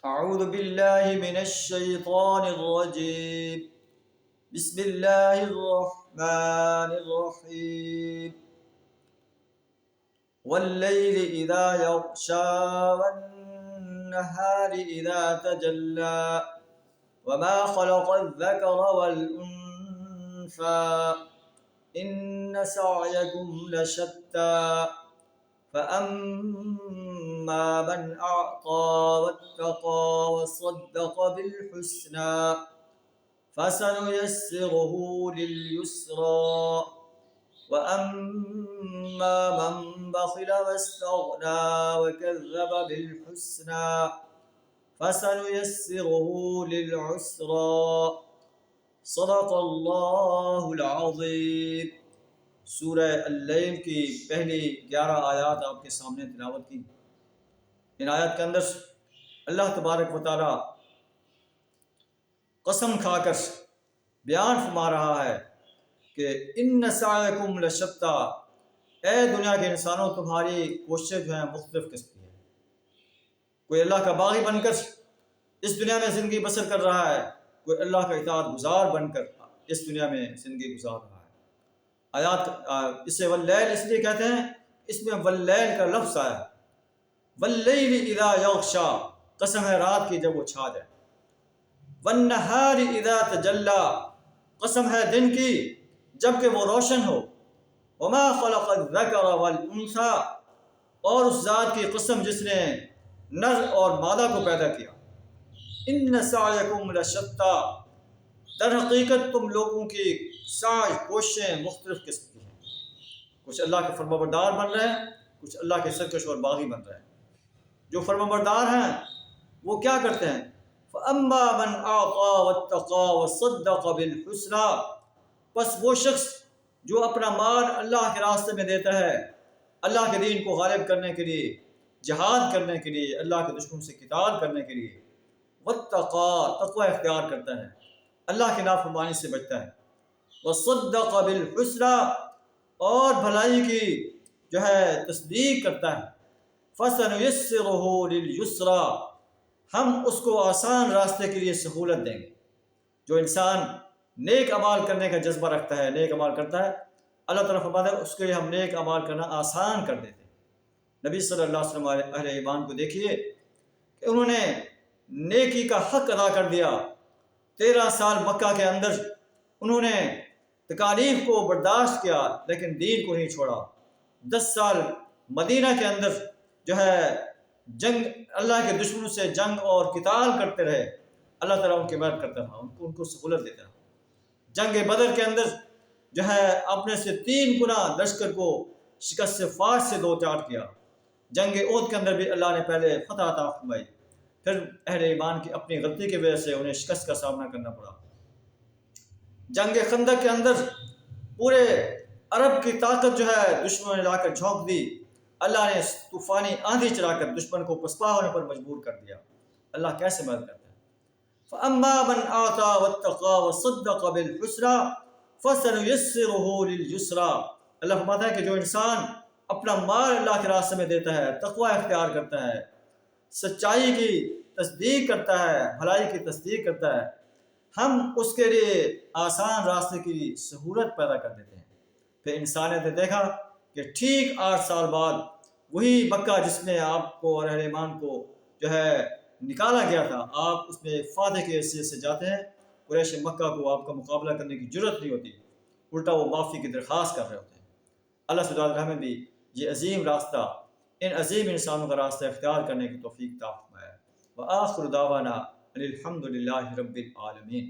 أعوذ بالله من الشيطان الرجيم. بسم الله الرحمن الرحيم. والليل إذا يغشى والنهار إذا تجلى وما خلق الذكر والأنثى إن سعيكم لشتى فأما من أعطى واتقى وصدق بالحسنى فسنيسره لليسرى وأما من بخل واستغنى وكذب بالحسنى فسنيسره للعسرى صدق اللہ العظیم۔ سورہ اللیل کی پہلی 11 آیات آپ کے سامنے تلاوت کی۔ ان آیات کے اندر اللہ تبارک و تعالی قسم کھا کر بیان فرما رہا ہے کہ ان سعیکم لشتی، اے دنیا کے انسانوں تمہاری کوششیں جو ہیں مختلف قسم کی ہیں۔ کوئی اللہ کا باغی بن کر اس دنیا میں زندگی بسر کر رہا ہے، کوئی اللہ کا اطاعت گزار بن کر اس دنیا میں زندگی گزار رہا ہے۔ آیات اسے واللیل اس لیے کہتے ہیں، اس میں واللیل کا لفظ آیا، واللیل اذا یغشا، قسم ہے رات کی جب وہ چھا جائے، والنہار اذا تجلی، قسم ہے دن کی جب کہ وہ روشن ہو، وما خلق الذکر والانثی، اور اس ذات کی قسم جس نے نر اور مادہ کو پیدا کیا، ان سعیکم لشتی، در حقیقت تم لوگوں کی سعی کوششیں مختلف قسم کی ہیں۔ کچھ اللہ کے فرمانبردار بن رہے ہیں، کچھ اللہ کے سرکش اور باغی بن رہے ہیں۔ جو فرمانبردار ہیں وہ کیا کرتے ہیں؟ فَأَمَّا مَنْ أَعْطَى وَاتَّقَى وَصَدَّقَ بِالْحُسْنَى، بس وہ شخص جو اپنا مال اللہ کے راستے میں دیتا ہے، اللہ کے دین کو غالب کرنے کے لیے، جہاد کرنے کے لیے، اللہ کے دشمن سے قتال کرنے کے لیے، وَاتَّقَى، تقوی اختیار کرتا ہے، اللہ کی نافرمانی سے بچتا ہے، وَصَدَّقَ بِالْحُسْنَى، اور بھلائی کی جو ہے تصدیق کرتا ہے، فَسَنُيَسِّرُهُ لِلْيُسْرَى، ہم اس کو آسان راستے کے لیے سہولت دیں گے۔ جو انسان نیک اعمال کرنے کا جذبہ رکھتا ہے، نیک اعمال کرتا ہے، اللہ تعالیٰ فرماتا ہے اس کے لیے ہم نیک اعمال کرنا آسان کر دیتے ہیں۔ نبی صلی اللہ علیہ وسلم اہل ایمان کو دیکھیے کہ انہوں نے نیکی کا حق ادا کر دیا۔ 13 سال مکہ کے اندر انہوں نے تکالیف کو برداشت کیا لیکن دین کو نہیں چھوڑا۔ 10 سال مدینہ کے اندر جو ہے جنگ، اللہ کے دشمنوں سے جنگ اور قتال کرتے رہے، اللہ تعالیٰ ان کی مدد کرتا رہا، ان کو سہولت دیتا رہا۔ جنگ بدر کے اندر جو ہے اپنے سے 3 گنا لشکر کو شکست فاش سے 2 چار کیا۔ جنگ احد کے اندر بھی اللہ نے پہلے فتح عطا فرمائی، پھر اہل ایمان کی اپنی غلطی کی وجہ سے انہیں شکست کا سامنا کرنا پڑا۔ جنگ خندق کے اندر پورے عرب کی طاقت جو ہے دشمن نے لا کر جھونک دی، اللہ نے طوفانی آندھی چلا کر دشمن کو پسپا ہونے پر مجبور کر دیا۔ اللہ کیسے مدد کرتا ہے؟ فَأَمَّا مَنْ أَعْطَى وَاتَّقَى وَصَدَّقَ بِالْحُسْنَى فَسَنُيَسِّرُهُ لِلْيُسْرَى، اللہ فرماتا ہے کہ جو انسان اپنا مال اللہ کے راستے میں دیتا ہے، تقوی اختیار کرتا ہے، سچائی کی تصدیق کرتا ہے، بھلائی کی تصدیق کرتا ہے، ہم اس کے لیے آسان راستے کی سہولت پیدا کر دیتے ہیں۔ پھر انسانیت نے دیکھا کہ ٹھیک 8 سال بعد وہی مکہ جس نے آپ کو اور اہل ایمان کو جو ہے نکالا گیا تھا، آپ اس میں فاتح کے حیثیت سے جاتے ہیں، قریش مکہ کو آپ کا مقابلہ کرنے کی جرت نہیں ہوتی، الٹا وہ معافی کی درخواست کر رہے ہوتے ہیں۔ اللہ سبحانہ ہمیں بھی یہ عظیم راستہ، ان عظیم انسانوں کا راستہ اختیار کرنے کی توفیق عطا فرمائے۔ وآخر دعوانا الحمد للہ رب العالمین۔